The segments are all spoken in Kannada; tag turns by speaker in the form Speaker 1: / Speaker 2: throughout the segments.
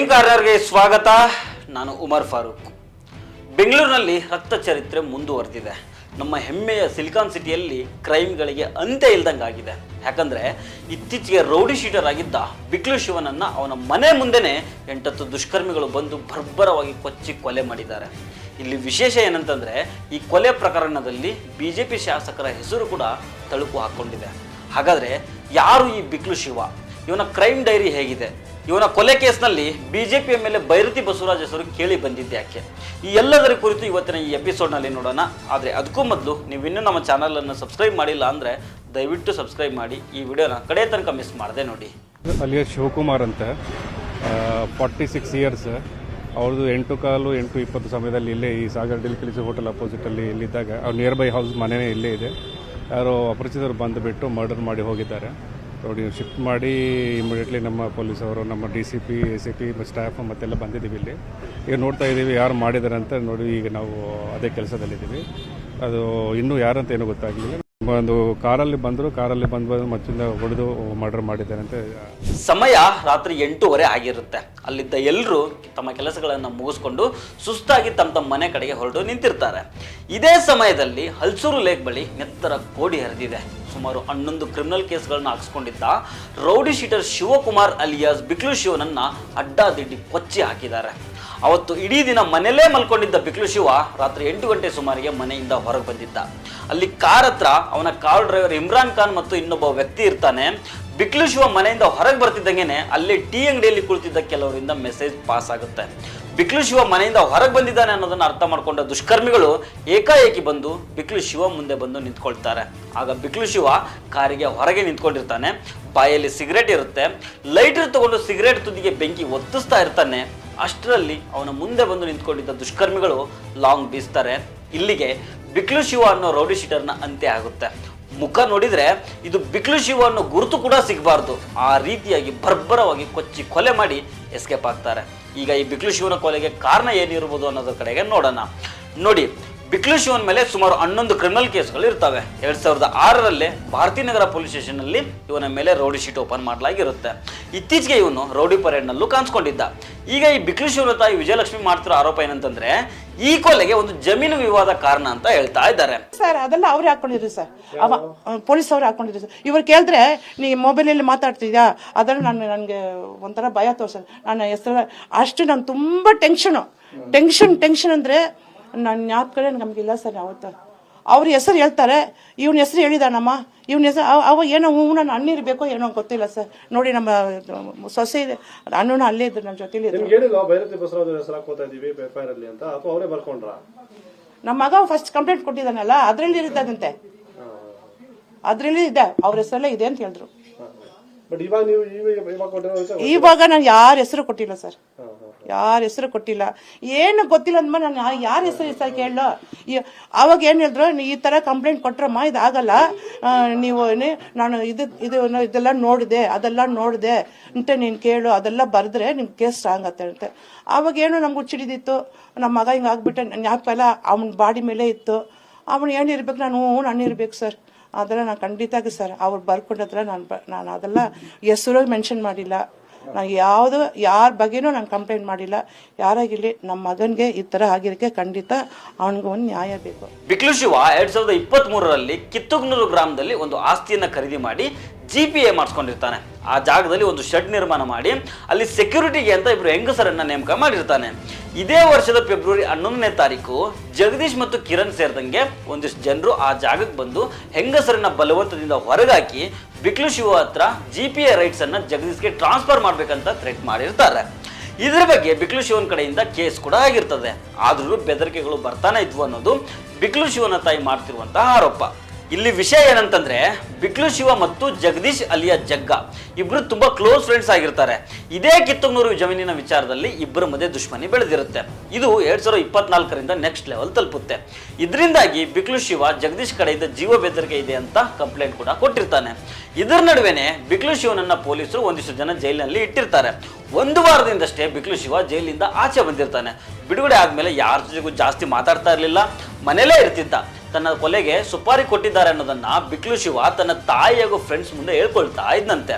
Speaker 1: ಕ್ರೈಮ್ ಕಾರ್ನರ್ಗೆ ಸ್ವಾಗತ. ನಾನು ಉಮರ್ ಫಾರೂಕ್. ಬೆಂಗಳೂರಿನಲ್ಲಿ ರಕ್ತ ಚರಿತ್ರೆ ಮುಂದುವರೆದಿದೆ. ನಮ್ಮ ಹೆಮ್ಮೆಯ ಸಿಲಿಕಾನ್ ಸಿಟಿಯಲ್ಲಿ ಕ್ರೈಮ್ಗಳಿಗೆ ಅಂತ್ಯ ಇಲ್ದಂಗಾಗಿದೆ. ಯಾಕಂದರೆ ಇತ್ತೀಚೆಗೆ ರೌಡಿ ಶೀಟರ್ ಆಗಿದ್ದ ಬಿಕ್ಲು ಶಿವನನ್ನು ಅವನ ಮನೆ ಮುಂದೆನೇ 8 ದುಷ್ಕರ್ಮಿಗಳು ಬಂದು ಬರ್ಬರವಾಗಿ ಕೊಚ್ಚಿ ಕೊಲೆ ಮಾಡಿದ್ದಾರೆ. ಇಲ್ಲಿ ವಿಶೇಷ ಏನಂತಂದರೆ ಈ ಕೊಲೆ ಪ್ರಕರಣದಲ್ಲಿ BJP ಶಾಸಕರ ಹೆಸರು ಕೂಡ ತಳುಕು ಹಾಕ್ಕೊಂಡಿದೆ. ಹಾಗಾದರೆ ಯಾರು ಈ ಬಿಕ್ಲು ಶಿವ? ಇವನ ಕ್ರೈಮ್ ಡೈರಿ ಹೇಗಿದೆ? ಇವನ ಕೊಲೆ ಕೇಸ್ನಲ್ಲಿ BJP ಮೇಲೆ ಬೈರತಿ ಬಸವರಾಜ್ ಹೆಸರು ಕೇಳಿ ಬಂದಿದ್ದೆ ಯಾಕೆ? ಈ ಎಲ್ಲದರ ಕುರಿತು ಇವತ್ತಿನ ಈ ಎಪಿಸೋಡ್ನಲ್ಲಿ ನೋಡೋಣ. ಆದರೆ ಅದಕ್ಕೂ ಮೊದಲು ನೀವು ಇನ್ನೂ ನಮ್ಮ ಚಾನಲನ್ನು ಸಬ್ಸ್ಕ್ರೈಬ್ ಮಾಡಿಲ್ಲ ಅಂದರೆ ದಯವಿಟ್ಟು ಸಬ್ಸ್ಕ್ರೈಬ್ ಮಾಡಿ. ಈ ವಿಡಿಯೋನ ಕಡೆ ತನಕ ಮಿಸ್ ಮಾಡದೆ ನೋಡಿ.
Speaker 2: ಅಲಿಯಾಸ್ ಶಿವಕುಮಾರ್ ಅಂತ 46 ಇಯರ್ಸ್. ಅವ್ರದ್ದು 8:15 ಸಮಯದಲ್ಲಿ ಇಲ್ಲೇ ಈ ಸಾಗರ್ ಡಿಲ್ಕಿಲಿಸ್ ಹೋಟೆಲ್ ಅಪೋಸಿಟಲ್ಲಿ ಇಲ್ಲಿದ್ದಾಗ ಅವ್ರು ನಿಯರ್ ಬೈ ಹೌಸ್ ಮನೆಯೇ ಇಲ್ಲೇ ಇದೆ. ಯಾರೋ ಅಪರಿಚಿತರು ಬಂದುಬಿಟ್ಟು ಮರ್ಡರ್ ಮಾಡಿ ಹೋಗಿದ್ದಾರೆ. ನೋಡಿ ಶಿಫ್ಟ್ ಮಾಡಿ ಇಮಿಡಿಯೇಟ್ಲಿ ನಮ್ಮ ಪೊಲೀಸವರು, ನಮ್ಮ DCP, ACP ಸ್ಟಾಫ್ ಮತ್ತೆಲ್ಲ ಬಂದಿದ್ದೀವಿ ಇಲ್ಲಿ. ಈಗ ನೋಡ್ತಾ ಇದ್ದೀವಿ ಯಾರು ಮಾಡಿದ್ದಾರೆ ಅಂತ. ನೋಡಿ ಈಗ ನಾವು ಅದೇ ಕೆಲಸದಲ್ಲಿದ್ದೀವಿ. ಅದು ಇನ್ನೂ ಯಾರಂತ ಏನೂ ಗೊತ್ತಾಗಲಿಲ್ಲ. ಒಂದು ಕಾರಲ್ಲಿ ಬಂದು ಮಚ್ಚಿಂದ ಹೊಡೆದು ಮರ್ಡರ್ ಮಾಡಿದ್ದಾರೆ ಅಂತ.
Speaker 1: ಸಮಯ ರಾತ್ರಿ 8:30 ಆಗಿರುತ್ತೆ. ಅಲ್ಲಿದ್ದ ಎಲ್ಲರೂ ತಮ್ಮ ಕೆಲಸಗಳನ್ನು ಮುಗಿಸ್ಕೊಂಡು ಸುಸ್ತಾಗಿ ತಮ್ಮ ಮನೆ ಕಡೆಗೆ ಹೊರಟು ನಿಂತಿರ್ತಾರೆ. ಇದೇ ಸಮಯದಲ್ಲಿ ಹಲ್ಸೂರು ಲೇಕ್ ಬಳಿ ನೆತ್ತರ ಕೋಡಿ ಹರಿದಿದೆ. ಸುಮಾರು 11 ಕ್ರಿಮಿನಲ್ ಕೇಸ್ಗಳನ್ನ ಹಾಕಿಸ್ಕೊಂಡಿದ್ದ rowdy sheeter Shivakumar alias Biklu ಶಿವನನ್ನ ಅಡ್ಡಾದಿಡ್ಡಿ ಕೊಚ್ಚಿ ಹಾಕಿದ್ದಾರೆ. ಅವತ್ತು ಇಡೀ ದಿನ ಮನೆಯಲ್ಲೇ ಮಲ್ಕೊಂಡಿದ್ದ ಬಿಕ್ಲು ಶಿವ ರಾತ್ರಿ 8 ಗಂಟೆ ಸುಮಾರಿಗೆ ಮನೆಯಿಂದ ಹೊರಗೆ ಬಂದಿದ್ದ. ಅಲ್ಲಿ ಕಾರ್ ಹತ್ರ ಅವನ ಕಾರ್ ಡ್ರೈವರ್ ಇಮ್ರಾನ್ ಖಾನ್ ಮತ್ತು ಇನ್ನೊಬ್ಬ ವ್ಯಕ್ತಿ ಇರ್ತಾನೆ. ಬಿಕ್ಲು ಶಿವ ಮನೆಯಿಂದ ಹೊರಗೆ ಬರ್ತಿದ್ದಂಗೆನೆ ಅಲ್ಲಿ ಟೀ ಅಂಗಡಿಯಲ್ಲಿ ಕುಳಿತಿದ್ದ ಕೆಲವರಿಂದ ಮೆಸೇಜ್ ಪಾಸ್ ಆಗುತ್ತೆ. ಬಿಕ್ಲು ಶಿವ ಮನೆಯಿಂದ ಹೊರಗೆ ಬಂದಿದ್ದಾನೆ ಅನ್ನೋದನ್ನ ಅರ್ಥ ಮಾಡ್ಕೊಂಡ ದುಷ್ಕರ್ಮಿಗಳು ಏಕಾಏಕಿ ಬಂದು ಬಿಕ್ಲು ಶಿವ ಮುಂದೆ ಬಂದು ನಿಂತ್ಕೊಳ್ತಾರೆ. ಆಗ ಬಿಕ್ಲು ಶಿವ ಕಾರಿಗೆ ಹೊರಗೆ ನಿಂತ್ಕೊಂಡಿರ್ತಾನೆ. ಬಾಯಲ್ಲಿ ಸಿಗರೇಟ್ ಇರುತ್ತೆ. ಲೈಟರ್ ತಗೊಂಡು ಸಿಗರೇಟ್ ತುದಿಗೆ ಬೆಂಕಿ ಒತ್ತಿಸ್ತಾ ಇರ್ತಾನೆ. ಅಷ್ಟರಲ್ಲಿ ಅವನ ಮುಂದೆ ಬಂದು ನಿಂತ್ಕೊಂಡಿದ್ದ ದುಷ್ಕರ್ಮಿಗಳು ಲಾಂಗ್ ಬೀಸ್ತಾರೆ. ಇಲ್ಲಿಗೆ ಬಿಕ್ಲು ಶಿವ ಅನ್ನೋ ರೌಡಿ ಶೀಟರ್ನ ಅಂತ್ಯ ಆಗುತ್ತೆ. ಮುಖ ನೋಡಿದ್ರೆ ಇದು ಬಿಕ್ಲು ಶಿವ ಅನ್ನೋ ಗುರುತು ಕೂಡ ಸಿಗಬಾರ್ದು. ಆ ರೀತಿಯಾಗಿ ಬರ್ಬರವಾಗಿ ಕೊಚ್ಚಿ ಕೊಲೆ ಮಾಡಿ ಎಸ್ಕೇಪ್ ಆಗ್ತಾರೆ. ಈಗ ಈ ಬಿಕ್ಲು ಶಿವನ ಕೊಲೆಗೆ ಕಾರಣ ಏನಿರ್ಬೋದು ಅನ್ನೋದ್ರ ಕಡೆಗೆ ನೋಡೋಣ. ನೋಡಿ, ಬಿಕ್ಲು ಶಿವನ ಮೇಲೆ ಸುಮಾರು 11 ಕ್ರಿಮಿನಲ್ ಕೇಸ್ಗಳು ಇರ್ತವೆ. 2006ರಲ್ಲೇ ಭಾರತೀನಗರ ಪೊಲೀಸ್ ಸ್ಟೇಷನ್ನಲ್ಲಿ ಇವನ ಮೇಲೆ ರೌಡಿ ಶೀಟ್ ಓಪನ್ ಮಾಡಲಾಗಿರುತ್ತೆ. ಇತ್ತೀಚೆಗೆ ಇವನು ರೌಡಿ ಪರೇಡ್ನಲ್ಲೂ ಕಾಣಿಸ್ಕೊಂಡಿದ್ದ. ಈಗ ಈ ಬಿಕ್ಲು ಶಿವನ ತಾಯಿ ವಿಜಯಲಕ್ಷ್ಮಿ ಮಾಡ್ತಿರೋ ಆರೋಪ ಏನಂತಂದ್ರೆ ಈ ಕೊಲೆಗೆ ಒಂದು ಜಮೀನು ವಿವಾದ ಕಾರಣ ಅಂತ ಹೇಳ್ತಾ ಇದ್ದಾರೆ.
Speaker 3: ಸರ್ ಅದೆಲ್ಲ ಅವ್ರೇ ಹಾಕೊಂಡಿದ್ರು ಸರ್, ಪೊಲೀಸ್ ಅವ್ರು ಹಾಕೊಂಡಿದ್ರು ಸರ್. ಇವ್ರು ಕೇಳಿದ್ರೆ ನೀ ಮೊಬೈಲಲ್ಲಿ ಮಾತಾಡ್ತಿದ್ಯಾ, ಅದೆಲ್ಲ ನನಗೆ ಒಂಥರ ಭಯ ತೋರ್ಸೋದು. ನನ್ನ ಹೆಸರು ಅಷ್ಟು ನಾನು ತುಂಬ ಟೆನ್ಷನ್ ಅಂದರೆ ನಾನು ಯಾವ ಕಡೆ ನಮಗಿಲ್ಲ ಸರ್. ಅವತ್ತು ಅವ್ರ ಹೆಸರು ಹೇಳ್ತಾರೆ, ಇವನ ಹೆಸರು ಹೇಳಿದಾನಮ್ಮ, ಇವನ ಹೆಸರು ಅವ ಏನೋ ನನ್ನ ಅಣ್ಣಿರ್ಬೇಕೋ ಏನೋ ಗೊತ್ತಿಲ್ಲ ಸರ್. ನೋಡಿ ನಮ್ಮ ಸೊಸೆ ಅಣ್ಣನ ಅಲ್ಲೇ ಇದ್ರು, ನಮ್ಮ ಜೊತೆಲಿ ಇದ್ರು. ನಮ್ಮ ಮಗ ಫಸ್ಟ್ ಕಂಪ್ಲೇಂಟ್ ಕೊಟ್ಟಿದ್ದಾನಲ್ಲ, ಅದ್ರಲ್ಲಿ ಇರ್ತದಂತೆ, ಅದ್ರಲ್ಲಿ ಇದೆ, ಅವ್ರ ಹೆಸರಲ್ಲೇ ಇದೆ ಅಂತ ಹೇಳಿದ್ರು. ಇವಾಗ ನಾನು ಯಾರ ಹೆಸರು ಕೊಟ್ಟಿಲ್ಲ ಸರ್, ಯಾರ ಹೆಸರು ಕೊಟ್ಟಿಲ್ಲ. ಏನು ಗೊತ್ತಿಲ್ಲ ಅಂದ್ಮ ನಾನು ಯಾರ ಹೆಸರು ಕೇಳೋ. ಅವಾಗ ಏನು ಹೇಳಿದ್ರು, ಈ ಥರ ಕಂಪ್ಲೇಂಟ್ ಕೊಟ್ರಮ್ಮ ಇದಾಗಲ್ಲ, ನೀವು ನಾನು ಇದೆಲ್ಲ ನೋಡಿದೆ, ಅದೆಲ್ಲ ನೋಡಿದೆ ಅಂತ ನೀನು ಕೇಳು, ಅದೆಲ್ಲ ಬರೆದ್ರೆ ನಿಮ್ಗೆ ಕೇಸ್ ಸ್ಟ್ರಾಂಗ್ ಆಗುತ್ತೆ ಅಂತ. ಅವಾಗ ಏನೋ ನಮ್ಗೆ ಹುಚ್ಚಿಡಿದಿತ್ತು. ನಮ್ಮ ಮಗ ಹಿಂಗೆ ಆಗ್ಬಿಟ್ಟೆ, ಜ್ಞಾಪಕ ಎಲ್ಲ ಅವನ ಬಾಡಿ ಮೇಲೆ ಇತ್ತು. ಅವನು ಏನಿರ್ಬೇಕು, ನಾನು ಇರ್ಬೇಕು ಸರ್. ಅದೆಲ್ಲ ನಾನು ಖಂಡಿತಾಗಿ ಸರ್ ಅವ್ರು ಬರ್ಕೊಂಡತ್ರ ನಾನು ಅದೆಲ್ಲ ಹೆಸರು ಮೆನ್ಷನ್ ಮಾಡಿಲ್ಲ. ನಾನು ಯಾರ ಬಗ್ಗೆನೂ ನಾನು ಕಂಪ್ಲೇಂಟ್ ಮಾಡಿಲ್ಲ. ಯಾರಾಗಿರಲಿ ನಮ್ಮ ಮಗನಿಗೆ ಈ ಥರ ಆಗಿರೋಕ್ಕೆ ಖಂಡಿತ ಅವನಿಗೆ ಒಂದು ನ್ಯಾಯ ಬೇಕು.
Speaker 1: ಬಿಕ್ಲು ಶಿವ 2023ರಲ್ಲಿ ಕಿತ್ತುಗ್ನೂರು ಗ್ರಾಮದಲ್ಲಿ ಒಂದು ಆಸ್ತಿಯನ್ನು ಖರೀದಿ ಮಾಡಿ GPA ಮಾಡಿಸ್ಕೊಂಡಿರ್ತಾನೆ. ಆ ಜಾಗದಲ್ಲಿ ಒಂದು ಶೆಡ್ ನಿರ್ಮಾಣ ಮಾಡಿ ಅಲ್ಲಿ ಸೆಕ್ಯೂರಿಟಿಗೆ ಅಂತ ಇಬ್ಬರು ಹೆಂಗಸರನ್ನ ನೇಮಕ ಮಾಡಿರ್ತಾನೆ. ಇದೇ ವರ್ಷದ ಫೆಬ್ರವರಿ 11ನೇ ತಾರೀಕು ಜಗದೀಶ್ ಮತ್ತು ಕಿರಣ್ ಸೇರಿದಂಗೆ ಒಂದಿಷ್ಟು ಜನರು ಆ ಜಾಗಕ್ಕೆ ಬಂದು ಹೆಂಗಸರನ್ನ ಬಲವಂತದಿಂದ ಹೊರಗಾಕಿ ಬಿಕ್ಲು ಶಿವ ಹತ್ರ GPA ರೈಟ್ಸ್ ಅನ್ನ ಜಗದೀಶ್ಗೆ ಟ್ರಾನ್ಸ್ಫರ್ ಮಾಡ್ಬೇಕಂತ ಥ್ರೆಟ್ ಮಾಡಿರ್ತಾರೆ. ಇದ್ರ ಬಗ್ಗೆ ಬಿಕ್ಲು ಶಿವನ್ ಕಡೆಯಿಂದ ಕೇಸ್ ಕೂಡ ಆಗಿರ್ತದೆ. ಆದ್ರೂ ಬೆದರಿಕೆಗಳು ಬರ್ತಾನೆ ಇದ್ವು ಅನ್ನೋದು ಬಿಕ್ಲು ಶಿವನ ತಾಯಿ ಮಾಡ್ತಿರುವಂತಹ ಆರೋಪ. ಇಲ್ಲಿ ವಿಷಯ ಏನಂತಂದ್ರೆ ಬಿಕ್ಲು ಶಿವ ಮತ್ತು ಜಗದೀಶ್ ಅಲಿಯಾ ಜಗ್ಗ ಇಬ್ರು ತುಂಬಾ ಕ್ಲೋಸ್ ಫ್ರೆಂಡ್ಸ್ ಆಗಿರ್ತಾರೆ. ಇದೇ ಕಿತ್ತೂರು ಜಮೀನಿನ ವಿಚಾರದಲ್ಲಿ ಇಬ್ಬರ ಮಧ್ಯೆ ದುಶ್ಮನಿ ಬೆಳೆದಿರುತ್ತೆ. ಇದು 2024ರಿಂದ ನೆಕ್ಸ್ಟ್ ಲೆವೆಲ್ ತಲುಪುತ್ತೆ. ಇದರಿಂದಾಗಿ ಬಿಕ್ಲು ಶಿವ ಜಗದೀಶ್ ಕಡೆಯಿಂದ ಜೀವ ಬೆದರಿಕೆ ಇದೆ ಅಂತ ಕಂಪ್ಲೇಂಟ್ ಕೂಡ ಕೊಟ್ಟಿರ್ತಾನೆ. ಇದರ ನಡುವೆನೆ ಬಿಕ್ಲು ಶಿವನನ್ನ ಪೊಲೀಸರು ಒಂದಿಷ್ಟು ಜನ ಜೈಲಿನಲ್ಲಿ ಇಟ್ಟಿರ್ತಾರೆ. 1 ವಾರದಿಂದಷ್ಟೇ ಬಿಕ್ಲು ಶಿವ ಜೈಲಿಂದ ಆಚೆ ಬಂದಿರ್ತಾನೆ. ಬಿಡುಗಡೆ ಆದ್ಮೇಲೆ ಯಾರ ಜೊತೆಗೂ ಜಾಸ್ತಿ ಮಾತಾಡ್ತಾ ಇರಲಿಲ್ಲ, ಮನೇಲೇ ಇರ್ತಿದ್ದ. ತನ್ನ ಕೊಲೆಗೆ ಸುಪಾರಿ ಕೊಟ್ಟಿದ್ದಾರೆ ಅನ್ನೋದನ್ನ ಬಿಕ್ಲು ಶಿವ ತನ್ನ ತಾಯಿ ಹಾಗೂ ಫ್ರೆಂಡ್ಸ್ ಮುಂದೆ ಹೇಳ್ಕೊಳ್ತಾ ಇದ್ದಂತೆ.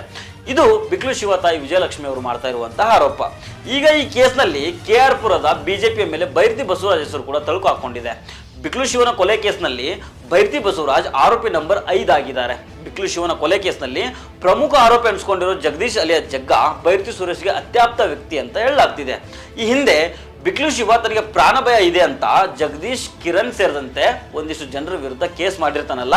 Speaker 1: ಇದು ಬಿಕ್ಲು ಶಿವತಾಯಿ ವಿಜಯಲಕ್ಷ್ಮಿ ಅವರು ಮಾಡ್ತಾ ಇರುವಂತಹ ಆರೋಪ. ಈಗ ಈ ಕೇಸ್ನಲ್ಲಿ KR ಪುರದ ಬಿಜೆಪಿಯ ಮೇಲೆ ಬೈರ್ತಿ ಬಸವರಾಜ್ ಹೆಸರು ಕೂಡ ತಳುಕು ಹಾಕೊಂಡಿದೆ. ಬಿಕ್ಲು ಶಿವನ ಕೊಲೆ ಕೇಸ್ನಲ್ಲಿ ಬೈರ್ತಿ ಬಸವರಾಜ್ ಆರೋಪಿ ನಂಬರ್ 5 ಆಗಿದ್ದಾರೆ. ಬಿಕ್ಲು ಶಿವನ ಕೊಲೆ ಕೇಸ್ನಲ್ಲಿ ಪ್ರಮುಖ ಆರೋಪಿ ಅನ್ಸ್ಕೊಂಡಿರೋ ಜಗದೀಶ್ ಅಲಿಯಾ ಜಗ್ಗ ಬೈರ್ತಿ ಸುರೇಶ್ಗೆ ಅತ್ಯಾಪ್ತ ವ್ಯಕ್ತಿ ಅಂತ ಹೇಳಲಾಗ್ತಿದೆ. ಈ ಹಿಂದೆ ಬಿಕ್ಲು ಶಿವ ತನಗೆ ಪ್ರಾಣ ಭಯ ಇದೆ ಅಂತ ಜಗದೀಶ್, ಕಿರಣ್ ಸೇರಿದಂತೆ ಒಂದಿಷ್ಟು ಜನರ ವಿರುದ್ಧ ಕೇಸ್ ಮಾಡಿರ್ತಾನಲ್ಲ,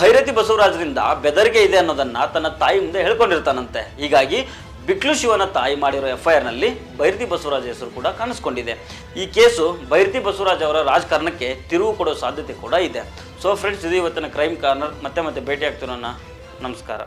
Speaker 1: ಭೈರತಿ ಬಸವರಾಜ್ರಿಂದ ಬೆದರಿಕೆ ಇದೆ ಅನ್ನೋದನ್ನ ತನ್ನ ತಾಯಿ ಮುಂದೆ ಹೇಳ್ಕೊಂಡಿರ್ತಾನಂತೆ. ಹೀಗಾಗಿ ಬಿಕ್ಲು ಶಿವನ ತಾಯಿ ಮಾಡಿರೋ FIR ನಲ್ಲಿ ಬೈರತಿ ಬಸವರಾಜ್ ಹೆಸರು ಕೂಡ ಕಾಣಿಸ್ಕೊಂಡಿದೆ. ಈ ಕೇಸು ಬೈರತಿ ಬಸವರಾಜ್ ಅವರ ರಾಜಕಾರಣಕ್ಕೆ ತಿರುವು ಕೊಡೋ ಸಾಧ್ಯತೆ ಕೂಡ ಇದೆ. ಸೊ ಫ್ರೆಂಡ್ಸ್, ಇದು ಇವತ್ತಿನ ಕ್ರೈಮ್ ಕಾರ್ನರ್. ಮತ್ತೆ ಭೇಟಿ ಆಗ್ತಿರೋಣ. ನಮಸ್ಕಾರ.